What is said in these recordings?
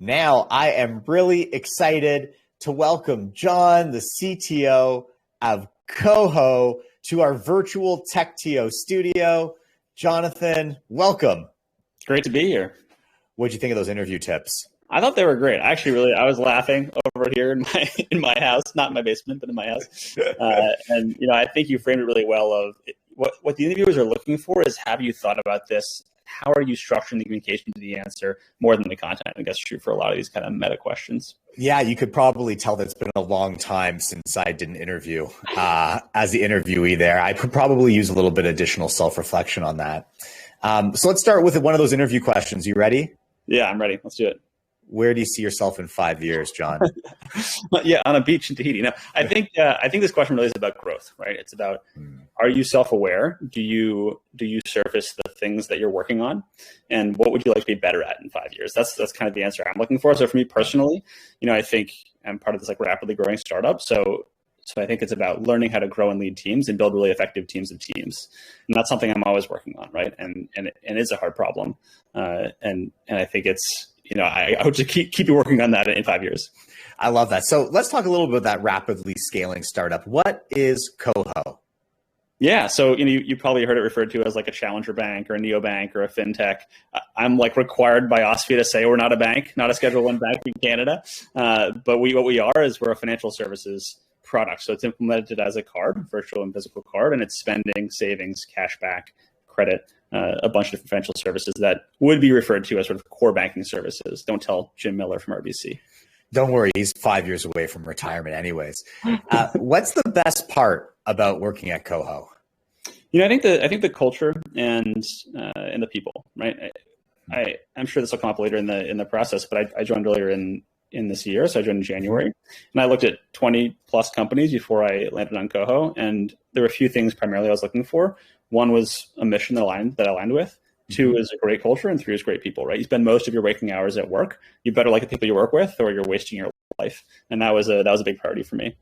Now I am really excited to welcome John, the CTO of KOHO, to our virtual TechTO studio. Jonathan, welcome. It's great to be here. What'd you think of those interview tips? I thought they were great. I was laughing over here in my house, not in my basement, but in my house. And I think you framed it really well. Of what the interviewers are looking for is, have you thought about this? How are you structuring the communication to the answer more than the content? I think that's true for a lot of these kind of meta questions. Yeah, you could probably tell that it's been a long time since I did an interview as the interviewee there. I could probably use a little bit of additional self-reflection on that. So let's start with one of those interview questions. You ready? Yeah, I'm ready. Let's do it. Where do you see yourself in 5 years, John? Yeah, on a beach in Tahiti. Now, I think this question really is about growth, right? It's about, are you self-aware? Do you surface the things that you're working on? And what would you like to be better at in 5 years? That's kind of the answer I'm looking for. So for me personally, I think I'm part of this rapidly growing startup. So I think it's about learning how to grow and lead teams and build really effective teams of teams. And that's something I'm always working on, right? And it's a hard problem. And I think it's, I hope to keep you working on that in 5 years. I love that. So let's talk a little bit about that rapidly scaling startup. What is KOHO? Yeah. So, you probably heard it referred to as like a challenger bank or a neobank or a fintech. I'm required by OSFI to say we're not a bank, not a Schedule I bank in Canada. But what we are is we're a financial services product. So it's implemented as a card, virtual and physical card, and it's spending, savings, cashback, credit, a bunch of different financial services that would be referred to as sort of core banking services. Don't tell Jim Miller from RBC. Don't worry, he's 5 years away from retirement anyways. What's the best part about working at KOHO? I think the culture and the people, right? I'm sure this will come up later in the process, but I joined earlier in this year. So I joined in January, and I looked at 20 plus companies before I landed on KOHO. And there were a few things primarily I was looking for. One was a mission that I aligned with. Two is a great culture, and three is great people, right? You spend most of your waking hours at work. You better like the people you work with, or you're wasting your life. And that was a big priority for me.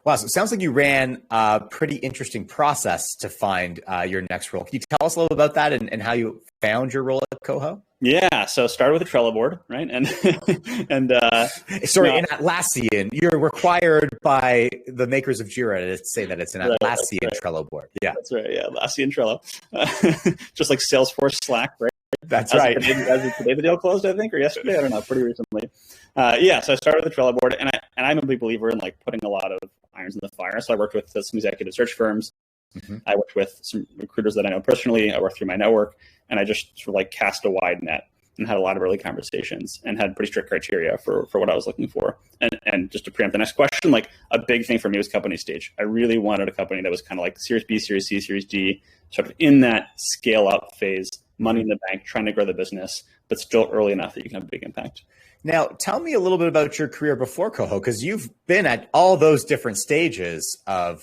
Wow. So it sounds like you ran a pretty interesting process to find your next role. Can you tell us a little about that and how you found your role at KOHO? Yeah, so started with a Trello board, right? And sorry, in Atlassian, you're required by the makers of Jira to say that it's an Atlassian Trello board. Yeah, that's right. Yeah, Atlassian Trello, just like Salesforce, Slack, right? That's right. As today the deal closed, I think, or yesterday, I don't know, pretty recently. Yeah, so I started with the Trello board, and I'm a big believer in putting a lot of irons in the fire. So I worked with some executive search firms. Mm-hmm. I worked with some recruiters that I know personally. I worked through my network, and I just sort of cast a wide net and had a lot of early conversations and had pretty strict criteria for what I was looking for. And just to preempt the next question, a big thing for me was company stage. I really wanted a company that was kind of like Series B, Series C, Series D, sort of in that scale up phase, money in the bank, trying to grow the business, but still early enough that you can have a big impact. Now, tell me a little bit about your career before KOHO, because you've been at all those different stages of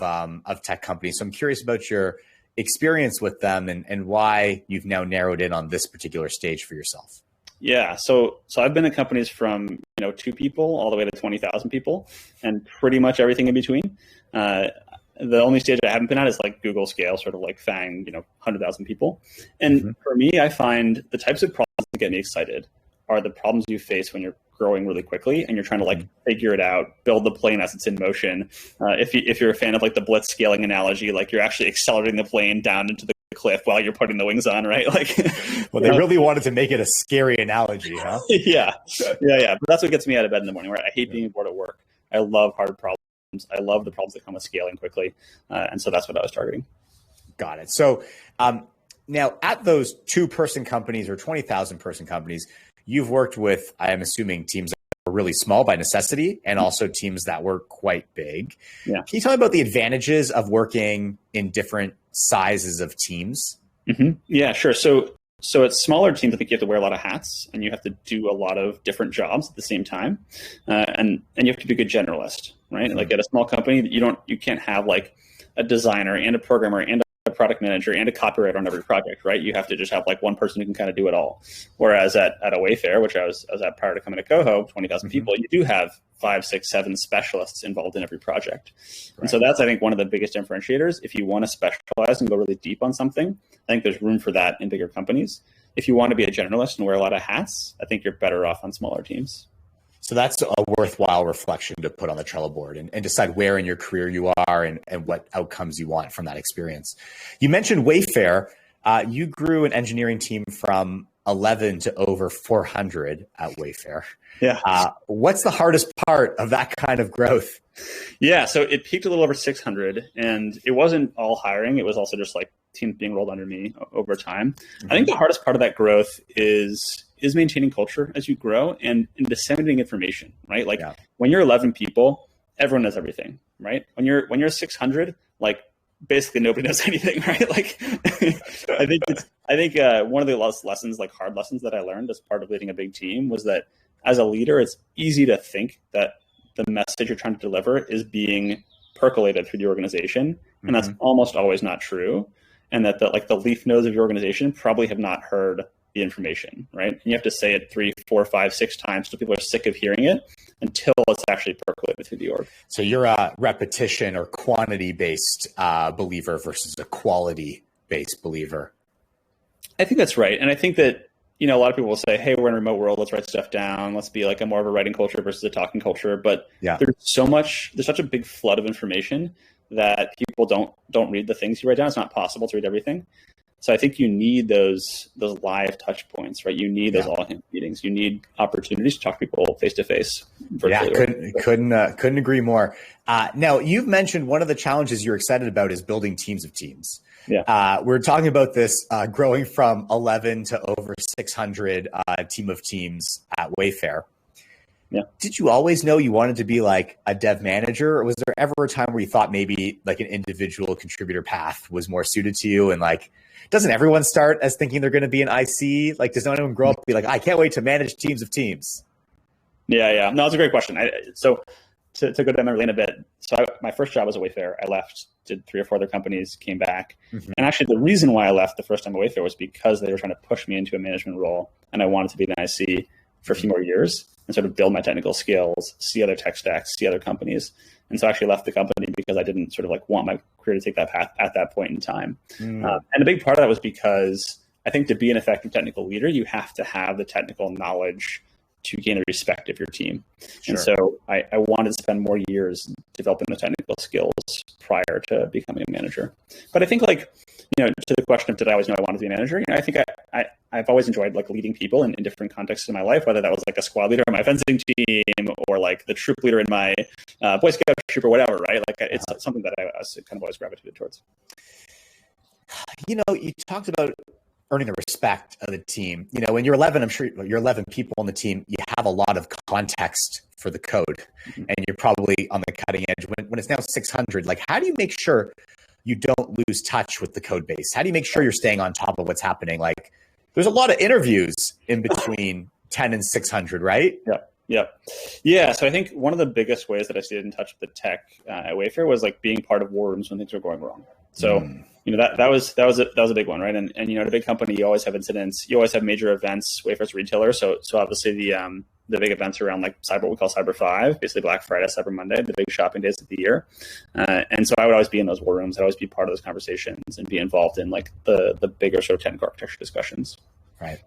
tech companies. So I'm curious about your experience with them and why you've now narrowed in on this particular stage for yourself. Yeah, so I've been at companies from 2 people all the way to 20,000 people, and pretty much everything in between. The only stage I haven't been at is Google scale, sort of FANG, 100,000 people. And for me, I find the types of problems that get me excited are the problems you face when you're growing really quickly and you're trying to figure it out, build the plane as it's in motion. If you're a fan of the blitz scaling analogy, you're actually accelerating the plane down into the cliff while you're putting the wings on, right? Well, they really wanted to make it a scary analogy, huh? Yeah. But that's what gets me out of bed in the morning, right? I hate being bored at work. I love hard problems. I love the problems that come with scaling quickly. And so that's what I was targeting. Got it. So now at those 2-person companies or 20,000 person companies, you've worked with, I am assuming, teams that were really small by necessity and also teams that were quite big. Yeah. Can you tell me about the advantages of working in different sizes of teams? Mm-hmm. Yeah, sure. So at smaller teams, I think you have to wear a lot of hats and you have to do a lot of different jobs at the same time. And you have to be a good generalist, right? Mm-hmm. At a small company, you can't have a designer and a programmer and a product manager and a copywriter on every project, right? You have to just have one person who can kind of do it all. Whereas at a Wayfair, which I was at prior to coming to KOHO, 20,000 people, you do have 5, 6, 7 specialists involved in every project. Right. And so that's, I think, one of the biggest differentiators. If you want to specialize and go really deep on something, I think there's room for that in bigger companies. If you want to be a generalist and wear a lot of hats, I think you're better off on smaller teams. So that's a worthwhile reflection to put on the Trello board and decide where in your career you are and what outcomes you want from that experience. You mentioned Wayfair. You grew an engineering team from 11 to over 400 at Wayfair. Yeah. What's the hardest part of that kind of growth? Yeah. So it peaked a little over 600, and it wasn't all hiring. It was also just like teams being rolled under me over time. I think the hardest part of that growth is maintaining culture as you grow and disseminating information, right? Like when you're 11 people, everyone knows everything, right? When you're 600, like basically nobody knows anything, right? Like I think one of the lessons, like hard lessons that I learned as part of leading a big team was that as a leader, it's easy to think that the message you're trying to deliver is being percolated through the organization. And that's almost always not true. And that the leaf nodes of your organization probably have not heard the information, right? And you have to say it 3, 4, 5, 6 times so people are sick of hearing it until it's actually percolated through the org. So you're a repetition or quantity-based believer versus a quality-based believer. I think that's right. And I think that, a lot of people will say, hey, we're in a remote world, let's write stuff down. Let's be like a more of a writing culture versus a talking culture. But there's such a big flood of information that people don't read the things you write down. It's not possible to read everything. So I think you need those live touch points, right? You need those all-hands meetings. You need opportunities to talk to people face to face. Yeah, couldn't agree more. Now, you've mentioned one of the challenges you're excited about is building teams of teams. Yeah, we're talking about this growing from 11 to over 600 team of teams at Wayfair. Yeah. Did you always know you wanted to be like a dev manager, or was there ever a time where you thought maybe like an individual contributor path was more suited to you? And like, doesn't everyone start as thinking they're going to be an IC? Like, does no one grow up and be like, I can't wait to manage teams of teams? Yeah. No, that's a great question. So to go down memory lane a bit. So my first job was at Wayfair. I left, did 3 or 4 other companies, came back. And actually the reason why I left the first time at Wayfair was because they were trying to push me into a management role. And I wanted to be an IC for a few more years and sort of build my technical skills, see other tech stacks, see other companies. And so I actually left the company because I didn't sort of like want my career to take that path at that point in time. And a big part of that was because I think to be an effective technical leader, you have to have the technical knowledge to gain the respect of your team. Sure. And so I wanted to spend more years developing the technical skills prior to becoming a manager. But I think to the question of did I always know I wanted to be a manager, I think I've always enjoyed like leading people in different contexts in my life, whether that was like a squad leader in my fencing team or like the troop leader in my Boy Scout troop or whatever, right? Like it's something that I was kind of always gravitated towards. You talked about earning the respect of the team. When you're 11, I'm sure you're 11 people on the team, you have a lot of context for the code and you're probably on the cutting edge. When it's now 600, like how do you make sure you don't lose touch with the code base? How do you make sure you're staying on top of what's happening? Like there's a lot of interviews in between 10 and 600, right? Yeah. So I think one of the biggest ways that I stayed in touch with the tech at Wayfair was like being part of war rooms when things were going wrong. So that was a big one, right? And at a big company, you always have incidents, you always have major events. Wayfair's a retailer, so obviously the big events around like what we call Cyber 5, basically Black Friday, Cyber Monday, the big shopping days of the year. And so I would always be in those war rooms. I'd always be part of those conversations and be involved in like the bigger sort of technical architecture discussions. Right.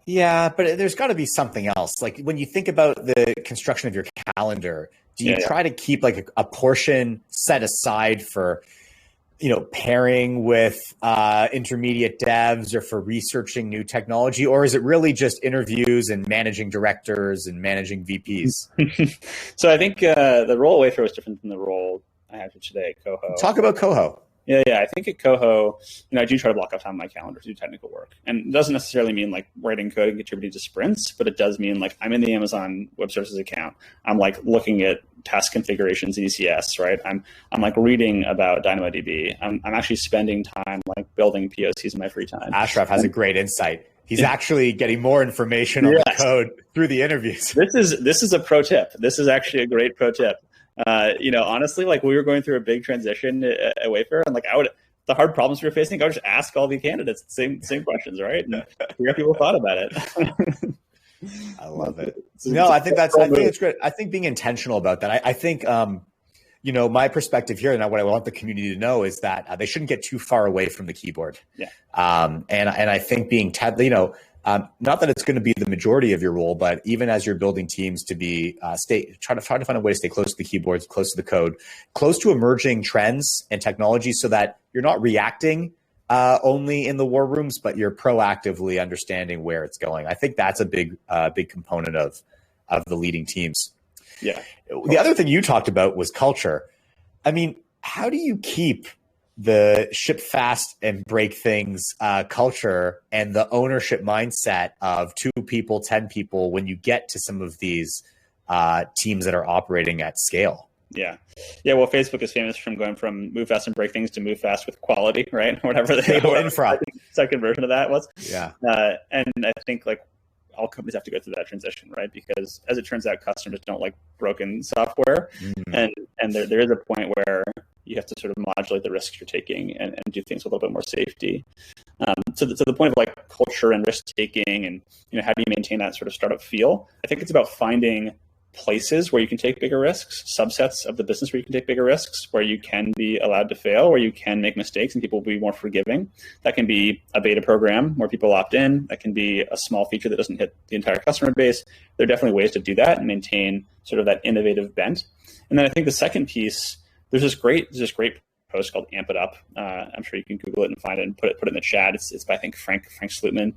Yeah, but there's got to be something else. Like when you think about the construction of your calendar, do you try to keep like a portion set aside for, pairing with intermediate devs or for researching new technology? Or is it really just interviews and managing directors and managing VPs? So I think the role at Wayfair was different than the role I have today at KOHO. Talk about KOHO. Yeah. I think at KOHO, I do try to block off time on my calendar to do technical work. And it doesn't necessarily mean like writing code and contributing to sprints, but it does mean like I'm in the Amazon Web Services account. I'm like looking at task configurations in ECS, right? I'm like reading about DynamoDB. I'm actually spending time like building POCs in my free time. Ashraf has a great insight. He's actually getting more information on the code through the interviews. This is a pro tip. This is actually a great pro tip. Honestly, like we were going through a big transition at Wayfair, and like the hard problems we were facing, I would just ask all the candidates the same questions, right? And figure out people thought about it. I love it. No, I think it's great. I think being intentional about that. I think, my perspective here and what I want the community to know is that they shouldn't get too far away from the keyboard. Yeah. And I think being Not that it's going to be the majority of your role, but even as you're building teams to be try to find a way to stay close to the keyboards, close to the code, close to emerging trends and technology, so that you're not reacting only in the war rooms, but you're proactively understanding where it's going. I think that's a big component of the leading teams. Yeah. The other thing you talked about was culture. I mean, how do you keep the ship fast and break things culture and the ownership mindset of 2 people, 10 people when you get to some of these teams that are operating at scale? Yeah. Well, Facebook is famous from going from move fast and break things to move fast with quality, right? Whatever the second version of that was. Yeah. And I think like all companies have to go through that transition, right? Because as it turns out, customers don't like broken software. And there is a point where you have to sort of modulate the risks you're taking and do things with a little bit more safety. So the point of like culture and risk taking and, how do you maintain that sort of startup feel? I think it's about finding places where you can take bigger risks, subsets of the business where you can take bigger risks, where you can be allowed to fail, where you can make mistakes and people will be more forgiving. That can be a beta program where people opt in. That can be a small feature that doesn't hit the entire customer base. There are definitely ways to do that and maintain sort of that innovative bent. And then I think the second piece, there's this great post called Amp It Up. I'm sure you can Google it and find it and put it in the chat. It's by, I think, Frank Slootman.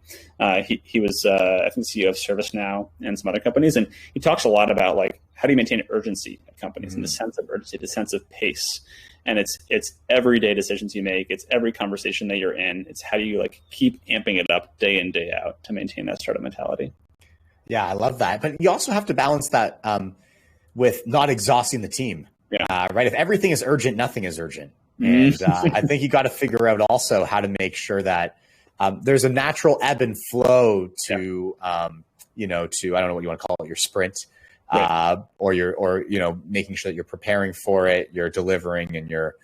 He was, I think, CEO of ServiceNow and some other companies. And he talks a lot about like, how do you maintain urgency at companies and the sense of urgency, the sense of pace. And it's everyday decisions you make. It's every conversation that you're in. It's how do you like keep amping it up day in, day out to maintain that startup mentality. Yeah, I love that. But you also have to balance that with not exhausting the team. Yeah. Right. If everything is urgent, nothing is urgent. And I think you got to figure out also how to make sure that there's a natural ebb and flow to, I don't know what you want to call it, your sprint, right. or making sure that you're preparing for it, you're delivering, and you're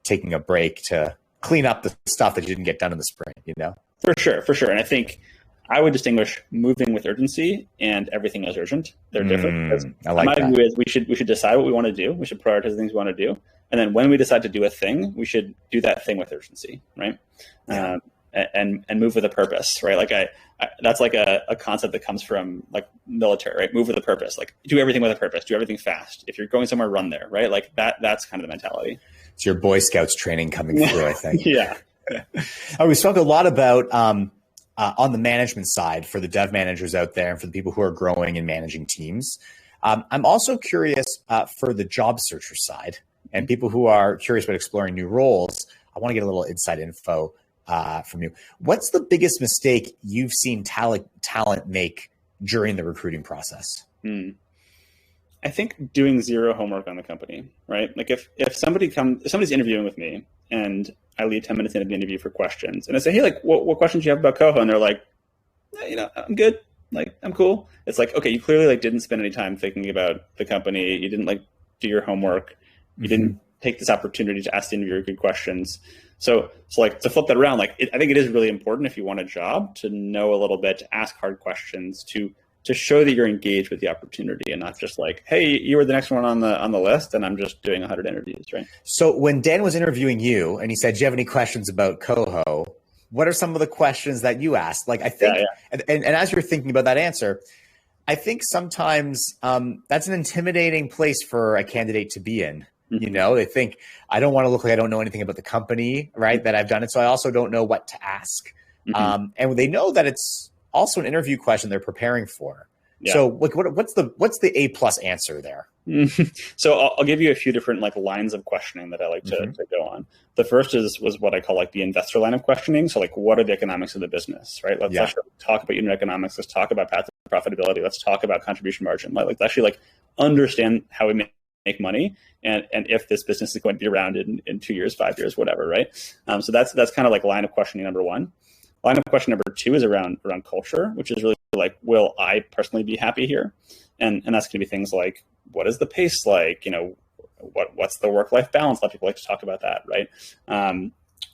taking a break to clean up the stuff that you didn't get done in the sprint, For sure. And I think I would distinguish moving with urgency and everything is urgent. They're different. I like my that. view is we should decide what we want to do. We should prioritize the things we want to do. And then when we decide to do a thing, we should do that thing with urgency, right? Yeah. And move with a purpose, right? Like I that's like a concept that comes from like military, right? Move with a purpose, like do everything with a purpose, do everything fast. If you're going somewhere, run there, right? Like that's kind of the mentality. It's your Boy Scouts training coming through, I think. Yeah. We spoke a lot about on the management side for the dev managers out there and for the people who are growing and managing teams. I'm also curious for the job searcher side and people who are curious about exploring new roles. I want to get a little inside info from you. What's the biggest mistake you've seen talent make during the recruiting process? I think doing zero homework on the company, right? Like if somebody's interviewing with me and I leave 10 minutes into the interview for questions and I say, hey, like what questions do you have about KOHO? And they're like, I'm good. Like, I'm cool. It's like, okay, you clearly like didn't spend any time thinking about the company. You didn't like do your homework. You didn't take this opportunity to ask the interviewer good questions. So like to flip that around, like I think it is really important if you want a job to know a little bit, to ask hard questions, to show that you're engaged with the opportunity and not just like, hey, you were the next one on the list and I'm just doing 100 interviews, right? So when Dan was interviewing you and he said, do you have any questions about KOHO? What are some of the questions that you asked? Like, I think, And as you're thinking about that answer, I think sometimes that's an intimidating place for a candidate to be in. They think, I don't want to look like I don't know anything about the company, right, that I've done it. So I also don't know what to ask. And they know that it's also an interview question they're preparing for. Yeah. So like, what's the A+ answer there? So I'll give you a few different like lines of questioning that I like to go on. The first was what I call like the investor line of questioning. So like, what are the economics of the business, right? Let's actually talk about unit economics. Let's talk about path to profitability. Let's talk about contribution margin. Like actually like understand how we make money and if this business is going to be around in 2 years, 5 years, whatever, right? So that's kind of like line of questioning number one. Line of question number two is around culture, which is really like, will I personally be happy here? And that's going to be things like, what is the pace like? What's the work-life balance? A lot of people like to talk about that, right?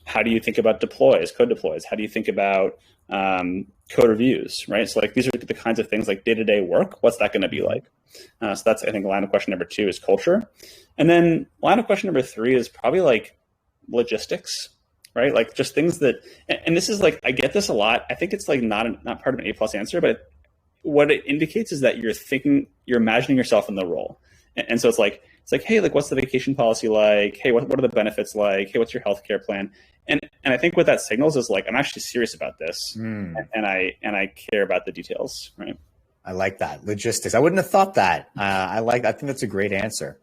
How do you think about code deploys? How do you think about code reviews, right? So like these are the kinds of things like day-to-day work. What's that going to be like? So that's, I think, line of question number two is culture. And then line of question number three is probably like logistics. right? Like just things that, and this is like, I get this a lot. I think it's like not part of an A+ answer, but what it indicates is that you're imagining yourself in the role. And so it's like, hey, like, what's the vacation policy like? Hey, what are the benefits like? Hey, what's your healthcare plan? And I think what that signals is like, I'm actually serious about this, and I care about the details, right? I like that. Logistics. I wouldn't have thought that. I think that's a great answer.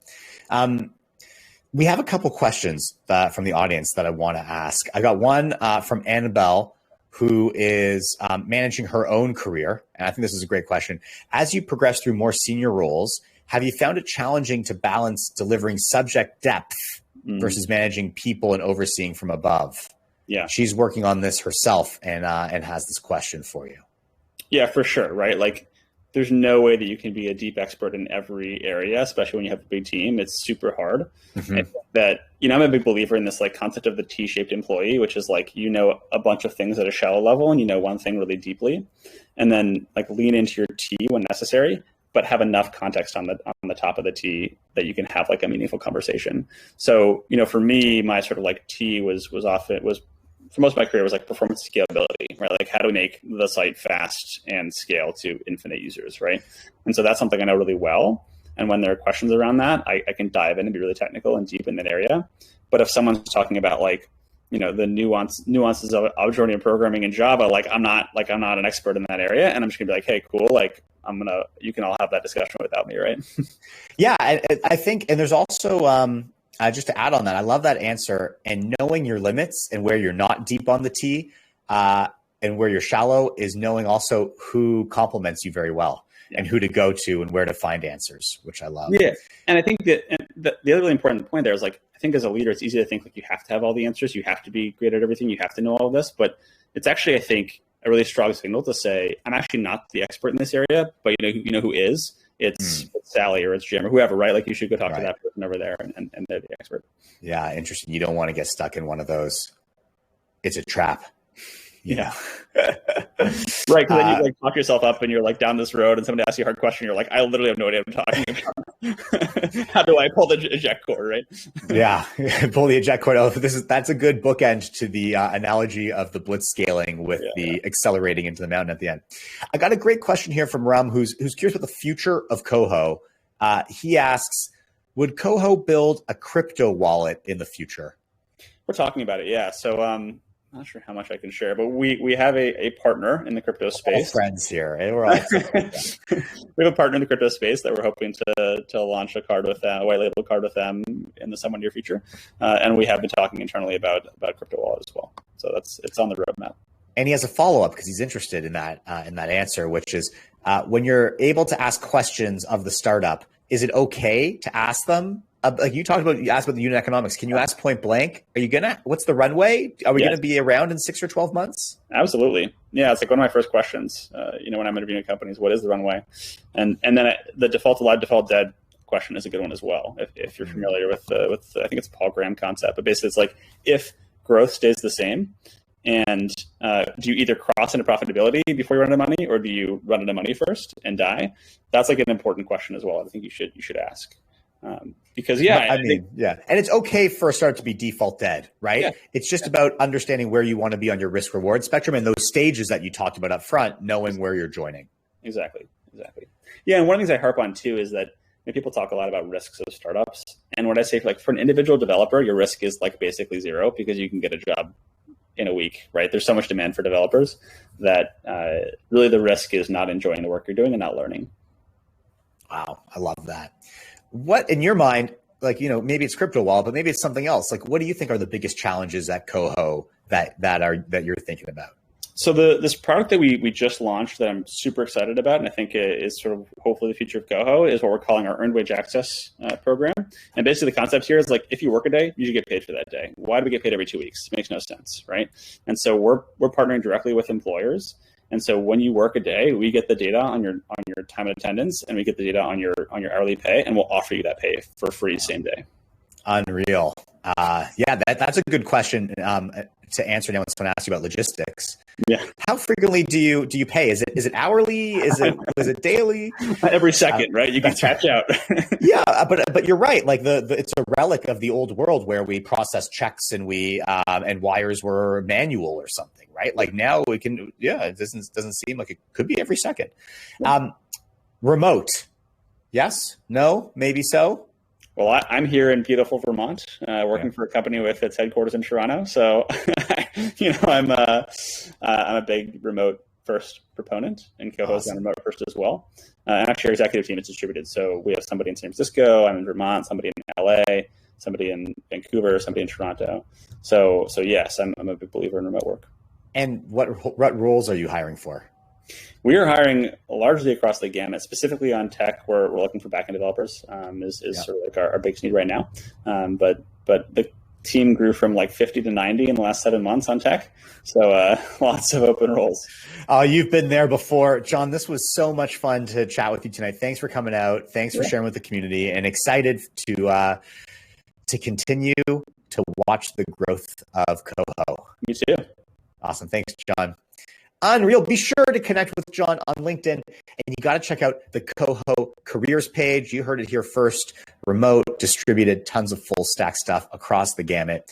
We have a couple questions from the audience that I want to ask. I got one from Annabelle, who is managing her own career. And I think this is a great question. As you progress through more senior roles, have you found it challenging to balance delivering subject depth versus managing people and overseeing from above? Yeah. She's working on this herself and has this question for you. Yeah, for sure. Right. Like, there's no way that you can be a deep expert in every area, especially when you have a big team. It's super hard. That, I'm a big believer in this like concept of the T-shaped employee, which is like, a bunch of things at a shallow level and one thing really deeply, and then like lean into your T when necessary, but have enough context on the top of the T that you can have like a meaningful conversation. So, for me, my sort of like T was for most of my career was like performance scalability, right? Like, how do we make the site fast and scale to infinite users, right? And so that's something I know really well. And when there are questions around that, I can dive in and be really technical and deep in that area. But if someone's talking about like, the nuances of object and programming in Java, I'm not an expert in that area, and I'm just gonna be like, hey, cool, like you can all have that discussion without me, right? Yeah, I think, and there's also just to add on that, I love that answer, and knowing your limits and where you're not deep on the T and where you're shallow is knowing also who complements you very well and who to go to and where to find answers, which I love. Yeah, and I think that the other really important point there is like, I think as a leader, it's easy to think like you have to have all the answers, you have to be great at everything, you have to know all of this, but it's actually, I think, a really strong signal to say, I'm actually not the expert in this area, but you know who is? It's Sally or it's Jim or whoever, right? Like, you should go talk to that person over there, and they're the expert. Yeah, interesting. You don't want to get stuck in one of those. It's a trap. Yeah. Right. Because then you like talk yourself up and you're like down this road and somebody asks you a hard question. You're like, I literally have no idea what I'm talking about. How do I pull the eject cord, right? Yeah. Pull the eject cord. Oh, that's a good bookend to the analogy of the blitz scaling with the accelerating into the mountain at the end. I got a great question here from Ram, who's curious about the future of KOHO. He asks, would KOHO build a crypto wallet in the future? We're talking about it. Yeah. So, I'm not sure how much I can share, but we have a partner in the crypto space. All friends here. We're all we have a partner in the crypto space that we're hoping to launch a card with them, a white label card with them in the somewhat near future. And we have been talking internally about crypto wallet as well. So it's on the roadmap. And he has a follow-up because he's interested in that answer, which is when you're able to ask questions of the startup, is it okay to ask them? Like you asked about the unit economics. Can you ask point blank? What's the runway? Are we going to be around in 6 or 12 months? Absolutely. Yeah. It's like one of my first questions, when I'm interviewing companies, what is the runway? And then the default alive, default dead question is a good one as well. If you're familiar with I think it's Paul Graham concept, but basically it's like, if growth stays the same, and do you either cross into profitability before you run out of money, or do you run out of money first and die? That's like an important question as well. I think you should ask. Because and it's okay for a startup to be default dead, right? Yeah. It's just about understanding where you want to be on your risk reward spectrum and those stages that you talked about up front, knowing where you're joining. Exactly. Yeah, and one of the things I harp on too is that people talk a lot about risks of startups, and what I say for an individual developer, your risk is like basically zero because you can get a job in a week, right? There's so much demand for developers that really the risk is not enjoying the work you're doing and not learning. Wow, I love that. What, in your mind, maybe it's crypto wallet, but maybe it's something else. Like, what do you think are the biggest challenges at KOHO that you're thinking about? So this product that we just launched that I'm super excited about, and I think is sort of hopefully the future of KOHO, is what we're calling our earned wage access program. And basically the concept here is like, if you work a day, you should get paid for that day. Why do we get paid every 2 weeks? It makes no sense, right? And so we're partnering directly with employers. And so when you work a day, we get the data on your time and attendance, and we get the data on your hourly pay, and we'll offer you that pay for free same day. Unreal. Yeah, that's a good question to answer now when someone asks you about logistics. Yeah. How frequently do you pay? Is it hourly? Is it daily? Every second, right? You can catch out. Yeah, but you're right. Like it's a relic of the old world where we process checks and we and wires were manual or something, right? Like now we can. Yeah, it doesn't seem like it could be every second. Remote, yes, no, maybe so. Well, I'm here in beautiful Vermont, working for a company with its headquarters in Toronto. So, I'm a big remote first proponent, and KOHO is on remote first as well. And actually, our executive team is distributed. So we have somebody in San Francisco, I'm in Vermont, somebody in LA, somebody in Vancouver, somebody in Toronto. So yes, I'm a big believer in remote work. And what roles are you hiring for? We are hiring largely across the gamut. Specifically on tech, we're looking for backend developers. Sort of like our biggest need right now. But the team grew from like 50 to 90 in the last 7 months on tech. So lots of open roles. You've been there before. John, this was so much fun to chat with you tonight. Thanks for coming out. Thanks for sharing with the community, and excited to continue to watch the growth of KOHO. Me too. Awesome. Thanks, John. Unreal. Be sure to connect with John on LinkedIn, and you got to check out the KOHO careers page. You heard it here first. Remote, distributed, tons of full stack stuff across the gamut.